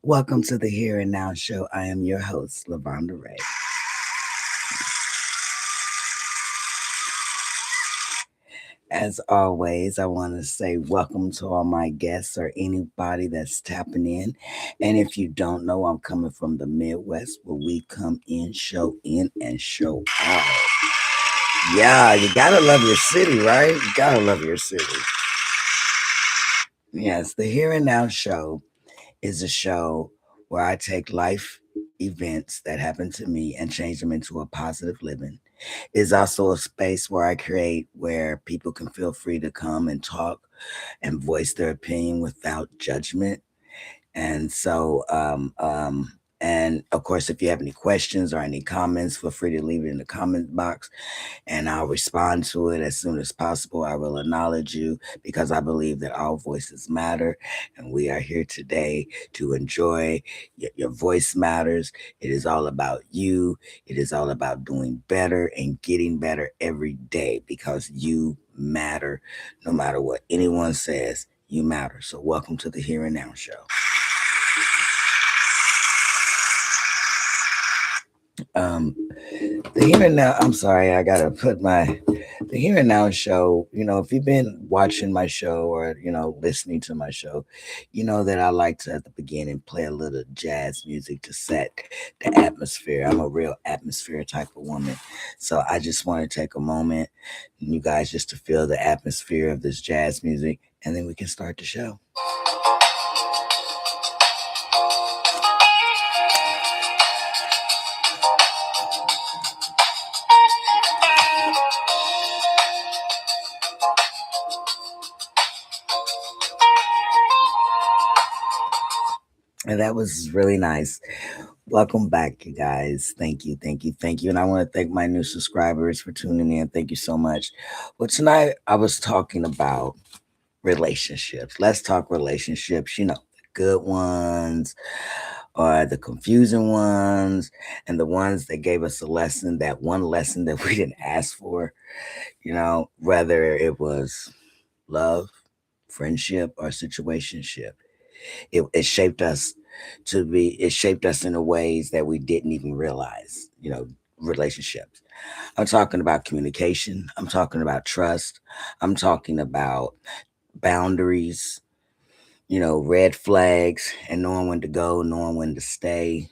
Welcome to the Here and Now Show. I am your host, Lavonda Ray. As always, I want to say welcome to all my guests or anybody that's tapping in. And if you don't know, I'm coming from the Midwest where we come in, and show out. Yeah, you gotta love your city, right? You gotta love your city. Yes, the Here and Now Show is a show where I take life events that happen to me and change them into a positive living. It's also a space where I create where people can feel free to come and talk and voice their opinion without judgment. And of course, if you have any questions or any comments, feel free to leave it in the comment box and I'll respond to it as soon as possible. I will acknowledge you because I believe that all voices matter, and we are here today to enjoy your voice matters. It is all about you. It is all about doing better and getting better every day because you matter. No matter what anyone says, you matter. So welcome to the Here and Now Show. The Here and Now, I'm sorry, I gotta put the Here and Now Show. If you've been watching my show or listening to my show, you know that I like to at the beginning play a little jazz music to set the atmosphere. I'm a real atmosphere type of woman, so I just want to take a moment, you guys, just to feel the atmosphere of this jazz music, and then we can start the show. And that was really nice. Welcome back, you guys. Thank you, thank you, thank you. And I want to thank my new subscribers for tuning in. Thank you so much. Well, tonight I was talking about relationships. Let's talk relationships, the good ones or the confusing ones and the ones that gave us a lesson, that one lesson that we didn't ask for, whether it was love, friendship, or situationship. It shaped us it shaped us in a ways that we didn't even realize, relationships. I'm talking about communication. I'm talking about trust. I'm talking about boundaries, red flags and knowing when to go, knowing when to stay,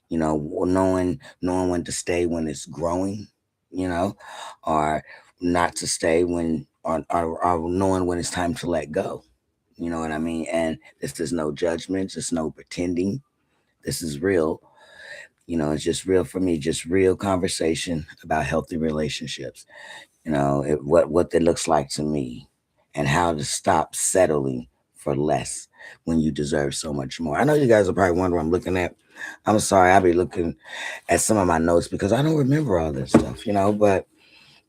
knowing when to stay when it's growing, or not to stay or knowing when it's time to let go. You know what I mean? And this is no judgment, just no pretending. This is real. It's just real for me, just real conversation about healthy relationships. What that looks like to me and how to stop settling for less when you deserve so much more. I know you guys are probably wondering what I'm looking at. I'm sorry, I'll be looking at some of my notes because I don't remember all this stuff, but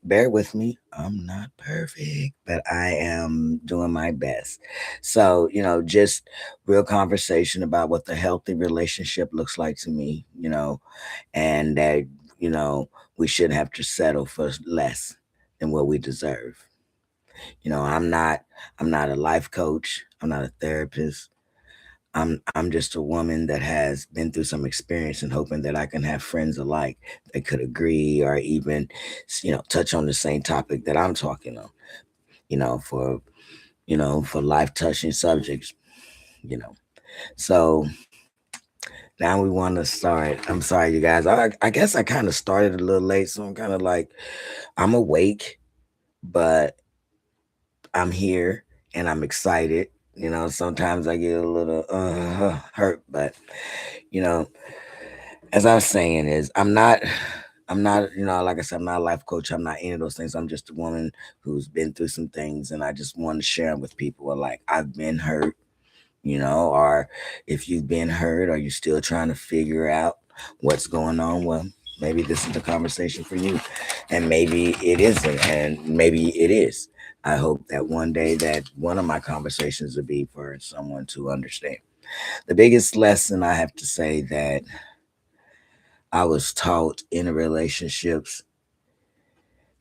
bear with me. I'm not perfect, but I am doing my best. So, just real conversation about what the healthy relationship looks like to me, and that, we shouldn't have to settle for less than what we deserve. I'm not a life coach. I'm not a therapist. I'm just a woman that has been through some experience and hoping that I can have friends alike that could agree or even, touch on the same topic that I'm talking on, for for life touching subjects, you know. So now we want to start. I'm sorry, you guys. I guess I kind of started a little late, so I'm kind of like I'm awake, but I'm here and I'm excited. Sometimes I get a little hurt, but you know, as I was saying, is I'm not I'm not, like I said, I'm not a life coach. I'm not any of those things. I'm just a woman who's been through some things, and I just want to share them with people. Like, I've been hurt, or if you've been hurt, or you're still trying to figure out what's going on, well, maybe this is the conversation for you, and maybe it isn't, and maybe it is. I hope that one day that one of my conversations will be for someone to understand. The biggest lesson I have to say that I was taught in the relationships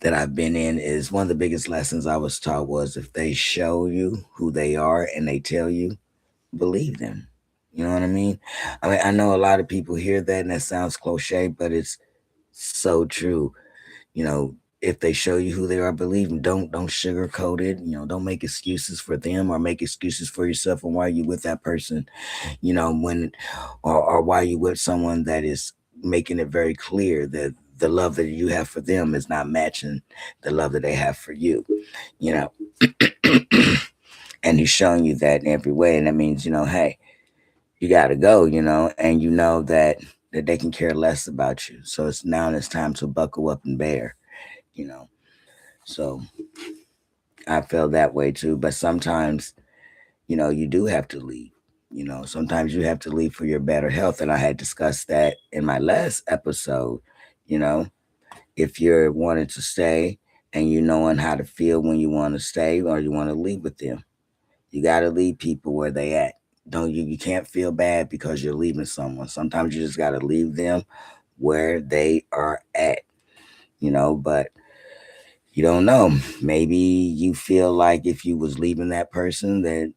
that I've been in is one of the biggest lessons I was taught was if they show you who they are and they tell you, believe them. You know what I mean? I mean, I know a lot of people hear that and that sounds cliche, but it's so true. You know, if they show you who they are, believe them. Don't sugarcoat it. Don't make excuses for them or make excuses for yourself and why you with that person. When or why you with someone that is making it very clear that the love that you have for them is not matching the love that they have for you. You know, and he's showing you that in every way, and that means hey, you got to go, and you know that they can care less about you. So it's time to buckle up and bear, you know. So I feel that way too. But sometimes, you do have to leave. Sometimes you have to leave for your better health, and I had discussed that in my last episode. You know, if you're wanting to stay and you knowing how to feel when you want to stay or you want to leave with them, you got to leave people where they at. Don't you? You can't feel bad because you're leaving someone. Sometimes you just got to leave them where they are at. But you don't know. Maybe you feel like if you was leaving that person that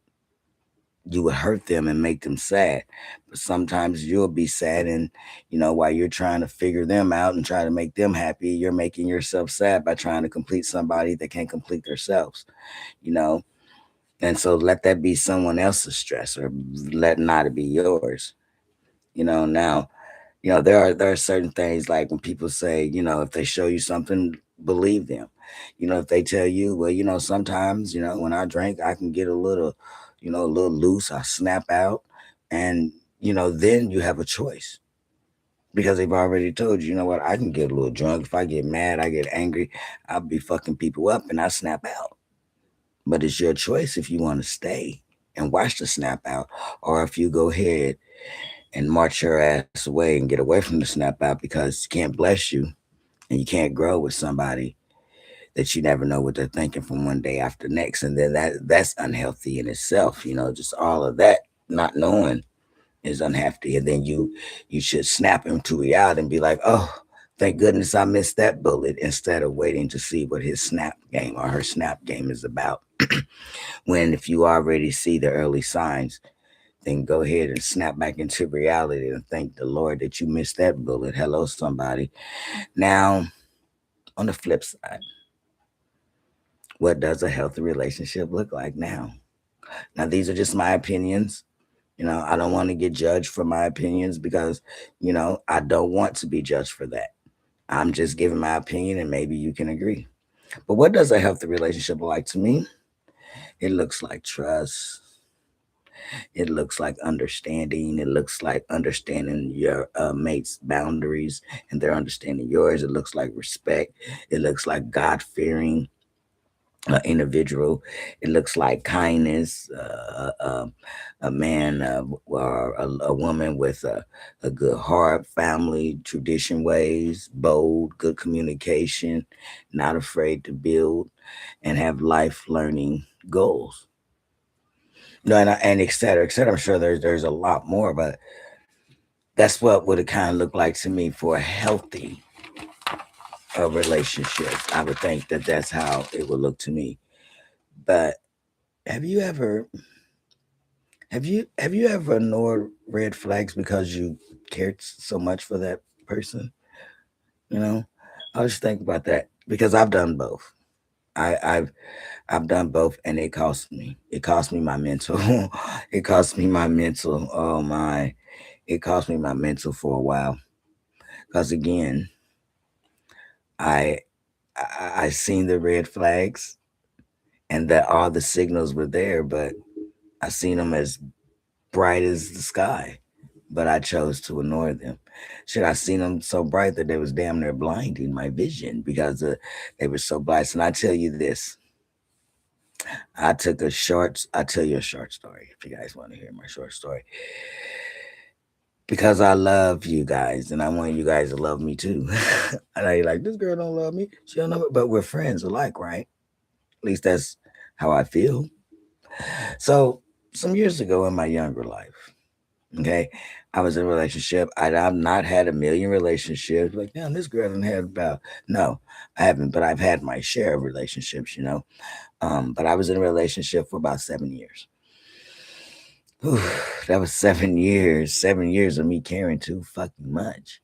you would hurt them and make them sad. But sometimes you'll be sad, and while you're trying to figure them out and try to make them happy, you're making yourself sad by trying to complete somebody that can't complete themselves. You know, and so let that be someone else's stress, or let not be yours. Now, there are certain things like when people say, if they show you something, believe them. If they tell you, well, sometimes, when I drink, I can get a little loose, I snap out, and then you have a choice because they've already told you, you know what, I can get a little drunk. If I get mad, I get angry, I'll be fucking people up and I snap out. But it's your choice if you want to stay and watch the snap out, or if you go ahead and march your ass away and get away from the snap out because it can't bless you and you can't grow with somebody that you never know what they're thinking from one day after next. And then that's unhealthy in itself, just all of that not knowing is unhealthy. And then you should snap into reality and be like, oh, thank goodness I missed that bullet, instead of waiting to see what his snap game or her snap game is about. When if you already see the early signs, then go ahead and snap back into reality and thank the Lord that you missed that bullet. Hello, somebody. Now, on the flip side, what does a healthy relationship look like now? Now, these are just my opinions. I don't want to get judged for my opinions because, I don't want to be judged for that. I'm just giving my opinion and maybe you can agree. But what does a healthy relationship look like to me? It looks like trust. It looks like understanding. It looks like understanding your mate's boundaries and they're understanding yours. It looks like respect. It looks like God fearing individual. It looks like kindness. A man or a woman with a good heart, family, tradition ways, bold, good communication, not afraid to build, and have life learning goals. No, and et cetera, et cetera. I'm sure there's a lot more, but that's what would it kind of look like to me for a healthy relationship. I would think that that's how it would look to me. But have you ever have you ever ignored red flags because you cared so much for that person? You know, I was thinking about that because I've done both. I've done both, and it cost me. It cost me my mental. It cost me my mental. Oh my! It cost me my mental for a while. Because again, I, I seen the red flags and that all the signals were there, but I seen them as bright as the sky. but I chose to ignore them. Shit, I seen them so bright that they was damn near blinding my vision because they were so bright. And I tell you this, I tell you a short story if you guys want to hear my short story. Because I love you guys and I want you guys to love me too. I know you're like, this girl don't love me. She don't know, but we're friends alike, right? At least that's how I feel. So some years ago in my younger life, okay, I was in a relationship. I've not had a million relationships. Like, damn, this girl didn't have about. No, I haven't, but I've had my share of relationships, you know. But I was in a relationship for about 7 years. Whew, that was 7 years. 7 years of me caring too fucking much.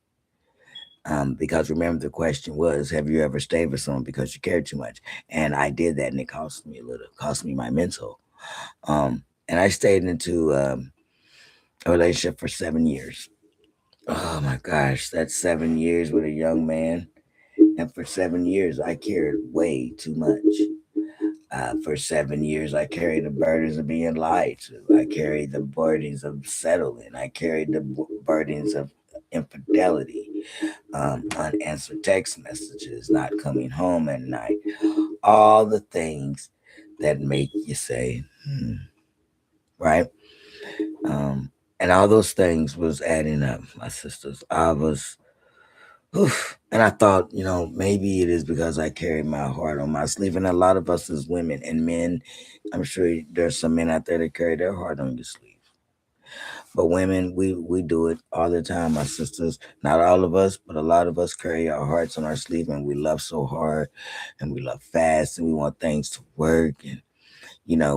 Because remember the question was, have you ever stayed with someone because you cared too much? And I did that, and it cost me a little. Cost me my mental. And I stayed into a relationship for 7 years. Oh my gosh, that's 7 years with a young man. And for 7 years, I cared way too much. For 7 years, I carried the burdens of being lied to. I carried the burdens of settling. I carried the burdens of infidelity, unanswered text messages, not coming home at night. All the things that make you say, right? Um, and all those things was adding up, my sisters. I was oof. And I thought, maybe it is because I carry my heart on my sleeve. And a lot of us as women and men, I'm sure there's some men out there that carry their heart on your sleeve. But women, we do it all the time, my sisters. Not all of us, but a lot of us carry our hearts on our sleeve and we love so hard and we love fast and we want things to work. And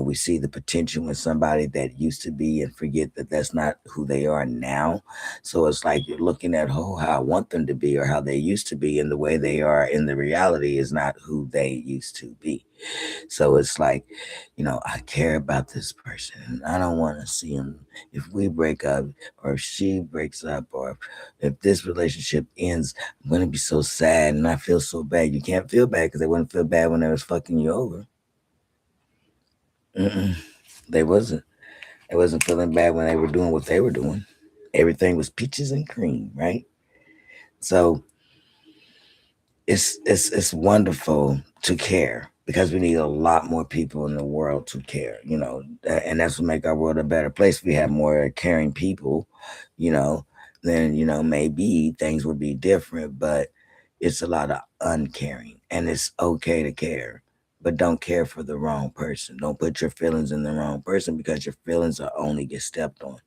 we see the potential in somebody that used to be and forget that that's not who they are now. So it's like you're looking at how I want them to be or how they used to be, and the way they are in the reality is not who they used to be. So it's like, I care about this person and I don't want to see him if we break up or if she breaks up or if this relationship ends. I'm going to be so sad and I feel so bad. You can't feel bad because they wouldn't feel bad when they was fucking you over. Mm-mm. They wasn't. They wasn't feeling bad when they were doing what they were doing. Everything was peaches and cream, right? So it's wonderful to care because we need a lot more people in the world to care, and that's what make our world a better place. We have more caring people, you know, then maybe things would be different, but it's a lot of uncaring, and it's okay to care. But don't care for the wrong person. Don't put your feelings in the wrong person because your feelings are only get stepped on.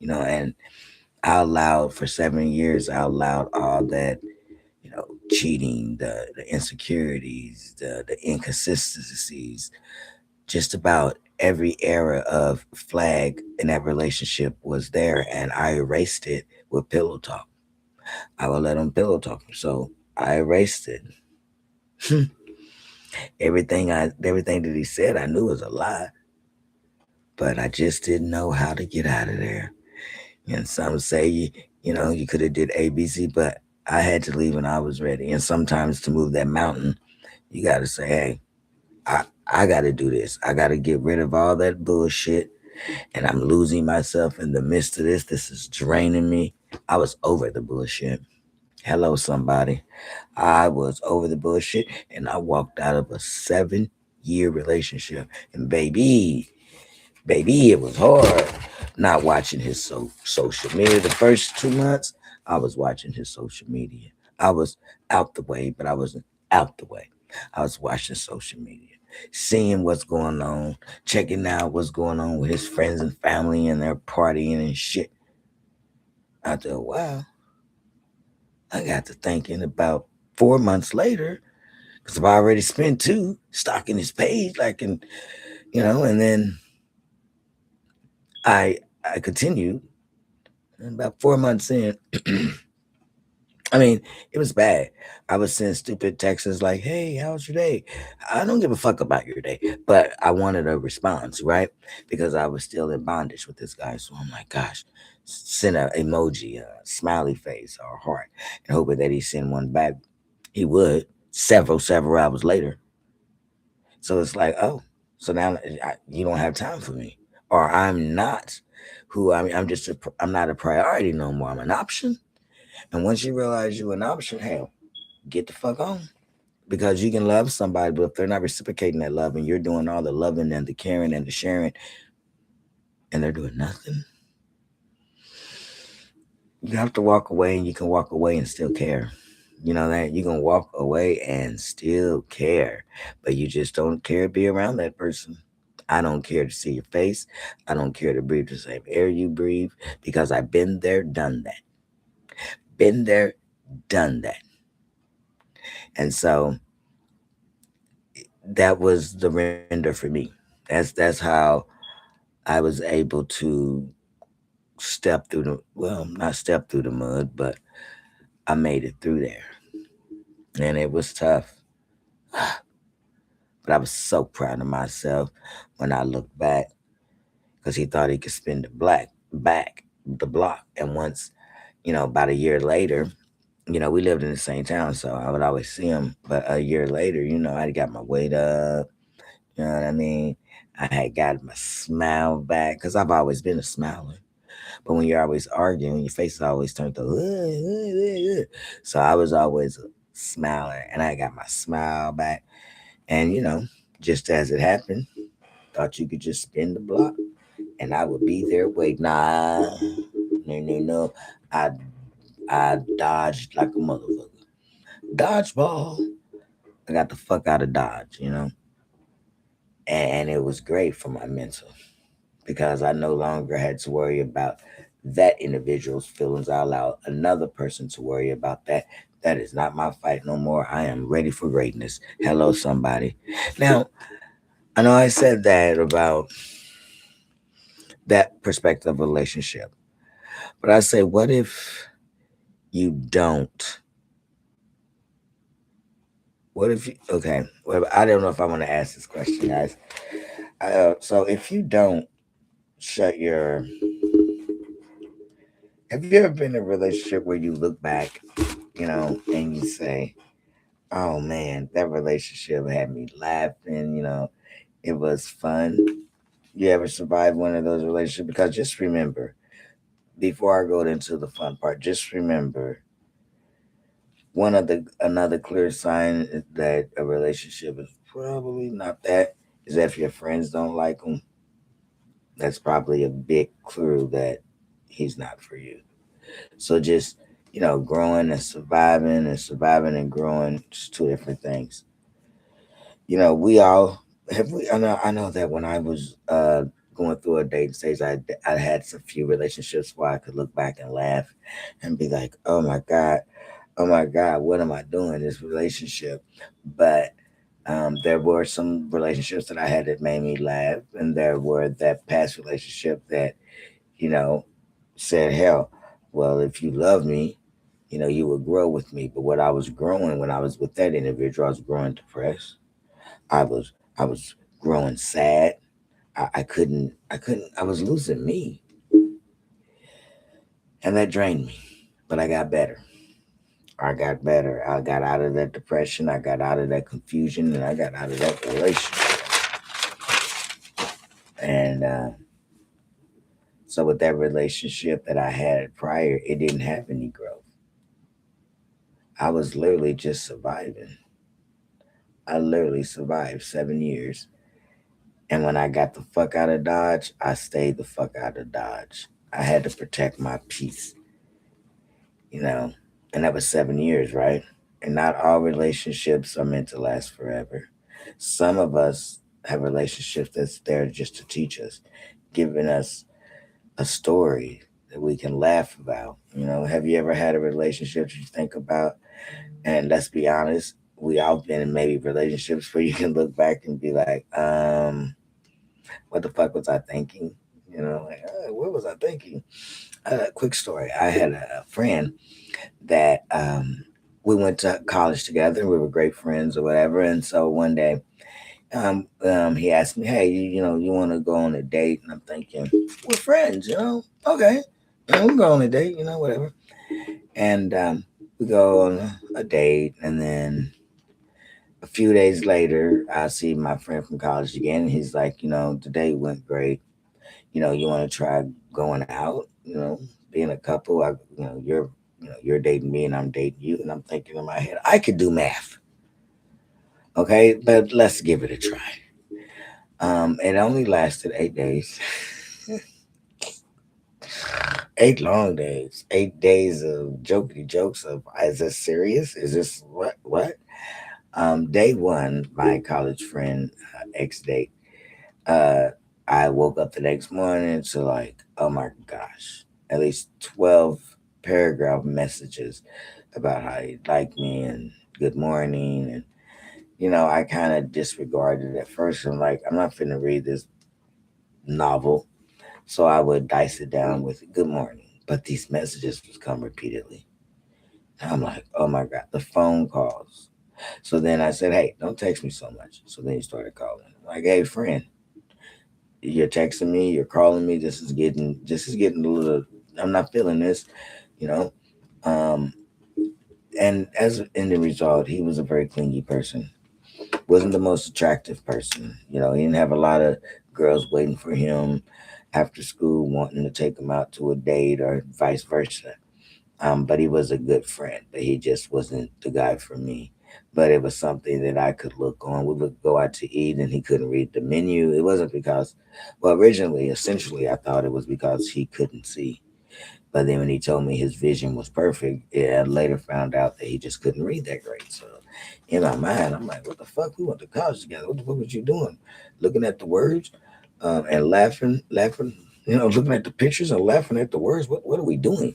And I allowed for 7 years, I allowed all that, cheating, the insecurities, the inconsistencies, just about every era of flag in that relationship was there, and I erased it with pillow talk. I would let them pillow talk. So I erased it. Everything that he said, I knew was a lie, but I just didn't know how to get out of there. And some say you could have did ABC, but I had to leave when I was ready. And sometimes to move that mountain, you got to say, hey, I got to do this. I got to get rid of all that bullshit. And I'm losing myself in the midst of this. This is draining me. I was over the bullshit. Hello, somebody. I was over the bullshit and I walked out of a 7 year relationship. And baby, it was hard not watching his social media. The first 2 months, I was watching his social media. I was out the way, but I wasn't out the way. I was watching social media, seeing what's going on, checking out what's going on with his friends and family and their partying and shit. I thought, wow, I got to thinking about 4 months later, because I've already spent two stalking his page, and then I continued. And about 4 months in, I mean, it was bad. I was sending stupid texts like, "Hey, how's your day?" I don't give a fuck about your day, but I wanted a response, right? Because I was still in bondage with this guy. So I'm like, gosh, send a emoji, a smiley face, or a heart, and hoping that he send one back. He would several hours later. So it's like, oh, so now you don't have time for me, or I'm not who I'm just I'm not a priority no more. I'm an option. And once you realize you're an option, hell, get the fuck on. Because you can love somebody, but if they're not reciprocating that love and you're doing all the loving and the caring and the sharing and they're doing nothing, you have to walk away, and you can walk away and still care. You know that you can walk away and still care, but you just don't care to be around that person. I don't care to see your face. I don't care to breathe the same air you breathe because I've been there, done that. Been there, done that. And so that was the render for me. That's how I was able to step through the, well, not step through the mud, but I made it through there. And it was tough. But I was so proud of myself when I looked back because he thought he could spin the back the block. And once, about a year later, we lived in the same town, so I would always see him. But a year later, I got my weight up. You know what I mean? I had got my smile back because I've always been a smiler. But when you're always arguing, your face is always turned to, so I was always a smiler, and I got my smile back. And just as it happened, thought you could just spin the block, and I would be there waiting. Nah, no, no, no. I I dodged like a motherfucker. Dodgeball. I got the fuck out of Dodge, and it was great for my mental because I no longer had to worry about that individual's feelings. I allowed another person to worry about that. That is not my fight no more. I am ready for greatness. Hello, somebody. Now, I know I said that about that perspective of relationship, but I say, what if you don't? What if you, okay, well, I don't know if I want to ask this question, guys. So if you don't shut your, have you ever been in a relationship where you look back, and you say, oh man, that relationship had me laughing, it was fun. You ever survive one of those relationships? Because just remember, before I go into the fun part, just remember one of the another clear sign that a relationship is probably not that is that if your friends don't like him, that's probably a big clue that he's not for you. So just growing and surviving and growing, just two different things. We all have we. I know that when I was going through a dating stage, I had a few relationships where I could look back and laugh and be like, oh my god, what am I doing in this relationship? But there were some relationships that I had that made me laugh, and there were that past relationship that you know said, hell, well, if you love me, you would grow with me. But what I was growing when I was with that individual, I was growing depressed. I was growing sad. I couldn't I was losing me, and that drained me. But I got better. I got better. I got out of that depression. I got out of that confusion, and I got out of that relationship. And so with that relationship that I had prior, it didn't have any growth. I was literally just surviving. I literally survived 7 years. And when I got the fuck out of Dodge, I stayed the fuck out of Dodge. I had to protect my peace, you know, and that was 7 years, right? And not all relationships are meant to last forever. Some of us have relationships that's there just to teach us, giving us a story that we can laugh about. Have you ever had a relationship that you think about? And let's be honest, we all been in maybe relationships where you can look back and be like, what the fuck was I thinking? Like, what was I thinking? Quick story. I had a friend that we went to college together. We were great friends or whatever. And so one day, he asked me, "Hey, you want to go on a date?" And I'm thinking, "We're friends, Okay, we go on a date, whatever." And we go on a date, and then a few days later, I see my friend from college again. He's like, "The date went great. You want to try going out, being a couple. You're dating me and I'm dating you, and I'm thinking in my head, I could do math, okay, but let's give it a try. It only lasted 8 days, 8 long days, 8 days of jokey jokes. Of is this serious? Is this what? Day one, my college friend, ex date. Uh, I woke up the next morning to like, oh my gosh, at least 12 paragraph messages about how he liked me and good morning. And, I kind of disregarded it at first. I'm like, I'm not finna read this novel. So I would dice it down with good morning. But these messages would come repeatedly. And I'm like, oh my God, the phone calls. So then I said, hey, don't text me so much. So then he started calling. Like, hey, friend, you're texting me, you're calling me. This is getting a little. I'm not feeling this, you know. Um, and as in the result, he was a very clingy person. Wasn't the most attractive person. He didn't have a lot of girls waiting for him after school, wanting to take him out to a date or vice versa. But he was a good friend, but he just wasn't the guy for me. But it was something that I could look on. We would go out to eat, and he couldn't read the menu. It wasn't because, well, originally, essentially, I thought it was because he couldn't see. But then when he told me his vision was perfect, I later found out that he just couldn't read that great. So in my mind, I'm like, what the fuck? We went to college together. What the fuck was you doing? Looking at the words and laughing, looking at the pictures and laughing at the words. What are we doing?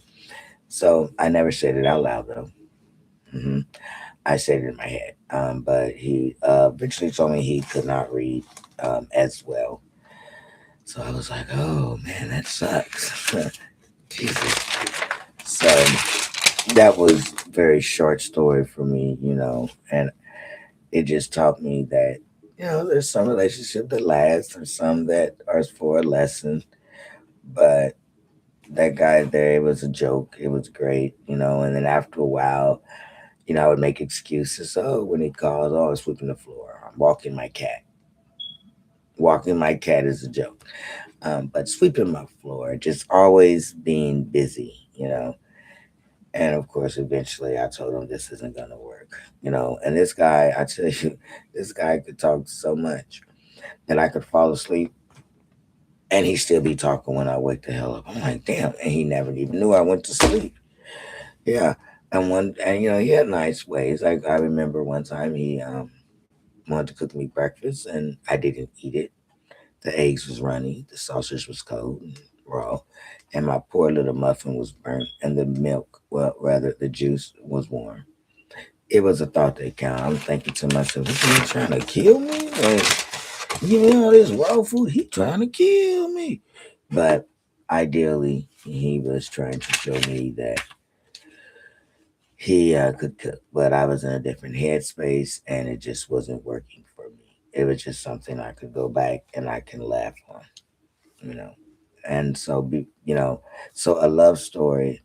So I never said it out loud though. hmm I said it in my head. But he eventually told me he could not read as well. So I was like, oh man, that sucks. Jesus. So that was very short story for me, and it just taught me that, there's some relationships that last, there's some that are for a lesson, but that guy there, it was a joke. It was great, and then after a while, I would make excuses. Oh, when he calls, oh, I'm sweeping the floor. I'm walking my cat. Walking my cat is a joke. But sweeping my floor, just always being busy, And of course, eventually I told him this isn't going to work, And this guy, I tell you, this guy could talk so much that I could fall asleep and he still be talking when I wake the hell up. I'm like, damn. And he never even knew I went to sleep. Yeah. And he had nice ways. Like I remember one time he wanted to cook me breakfast and I didn't eat it. The eggs was runny, the sausage was cold and raw, and my poor little muffin was burnt, and the milk, well, rather the juice was warm. It was a thought that counted. I'm thinking to myself, "Is he trying to kill me? Like, give me all this raw food. He trying to kill me." But ideally, he was trying to show me that he could cook, but I was in a different headspace, and it just wasn't working for me. It was just something I could go back and I can laugh on, you know. And so, so a love story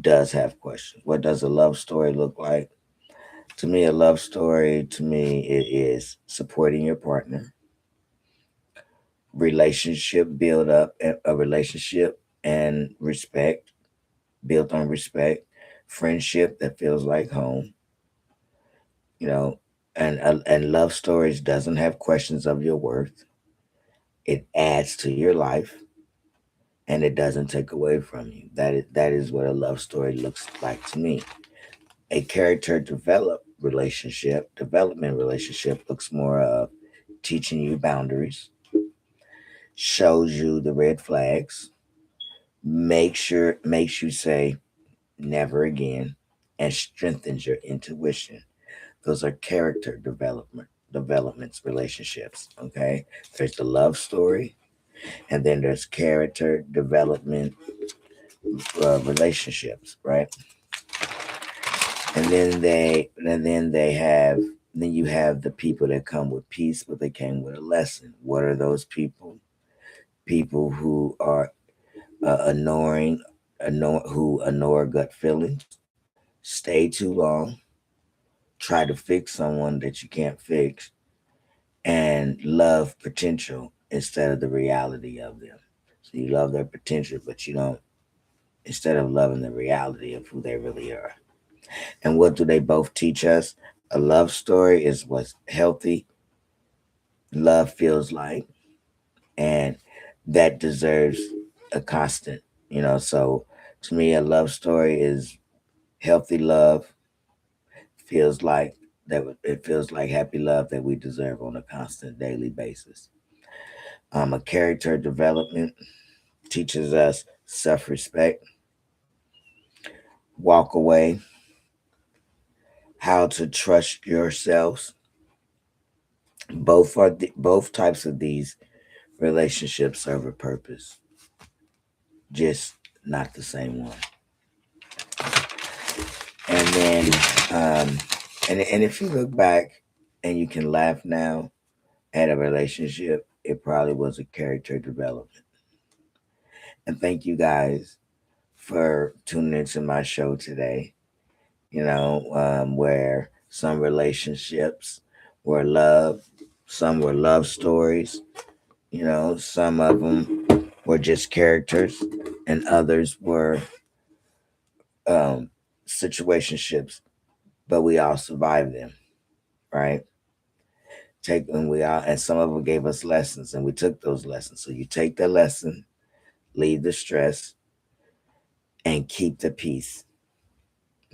does have questions. What does a love story look like? To me, a love story, to me, it is supporting your partner, relationship build up, a relationship and respect, built on respect, friendship that feels like home, you know, and love stories doesn't have questions of your worth. It adds to your life and it doesn't take away from you. That is what a love story looks like to me. A character development relationship looks more of teaching you boundaries, shows you the red flags, makes you say never again, and strengthens your intuition. Those are character developments relationships. Okay. There's the love story, and then there's character development relationships, right? And then you have the people that come with peace, but they came with a lesson. What are those people? People who are who ignore gut feelings, stay too long, try to fix someone that you can't fix, and love potential instead of the reality of them. So you love their potential, but you don't, instead of loving the reality of who they really are. And what do they both teach us? A love story is what healthy love feels like, and that deserves a constant, So to me, a love story is healthy love feels like it feels like happy love that we deserve on a constant daily basis. A character development teaches us self-respect, walk away, how to trust yourselves. Both types of these relationships serve a purpose, just not the same one. And then, and if you look back and you can laugh now at a relationship, it probably was a character development. And thank you guys for tuning into my show today. Where some relationships were love, some were love stories, some of them were just characters, and others were um, situationships, but we all survived them, right? And some of them gave us lessons, and we took those lessons. So you take the lesson, leave the stress, and keep the peace.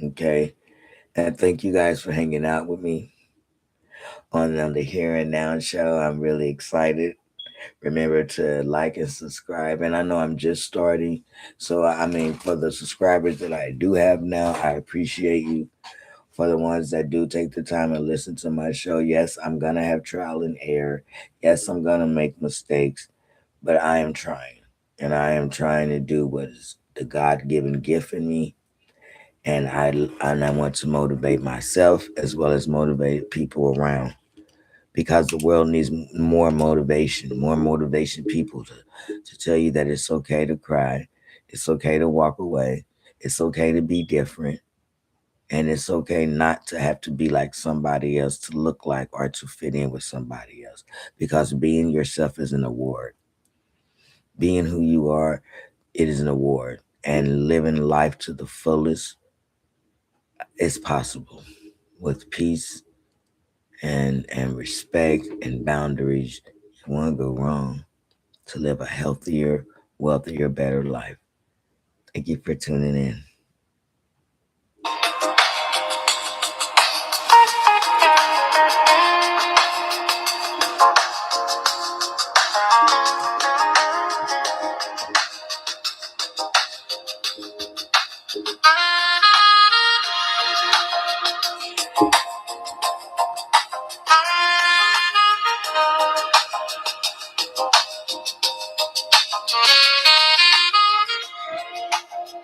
Okay. And thank you guys for hanging out with me on the Here and Now show. I'm really excited. Remember to like and subscribe. And I know I'm just starting. So, I mean, for the subscribers that I do have now, I appreciate you. For the ones that do take the time and listen to my show, yes, I'm going to have trial and error. Yes, I'm going to make mistakes, but I am trying. And I am trying to do what is the God given gift in me. And I want to motivate myself as well as motivate people around, because the world needs more motivation people to tell you that it's okay to cry, it's okay to walk away, it's okay to be different, and it's okay not to have to be like somebody else, to look like or to fit in with somebody else, because being yourself is an award. Being who you are, it is an award, and living life to the fullest is possible with peace and respect and boundaries. You won't go wrong to live a healthier, wealthier, better life. Thank you for tuning in.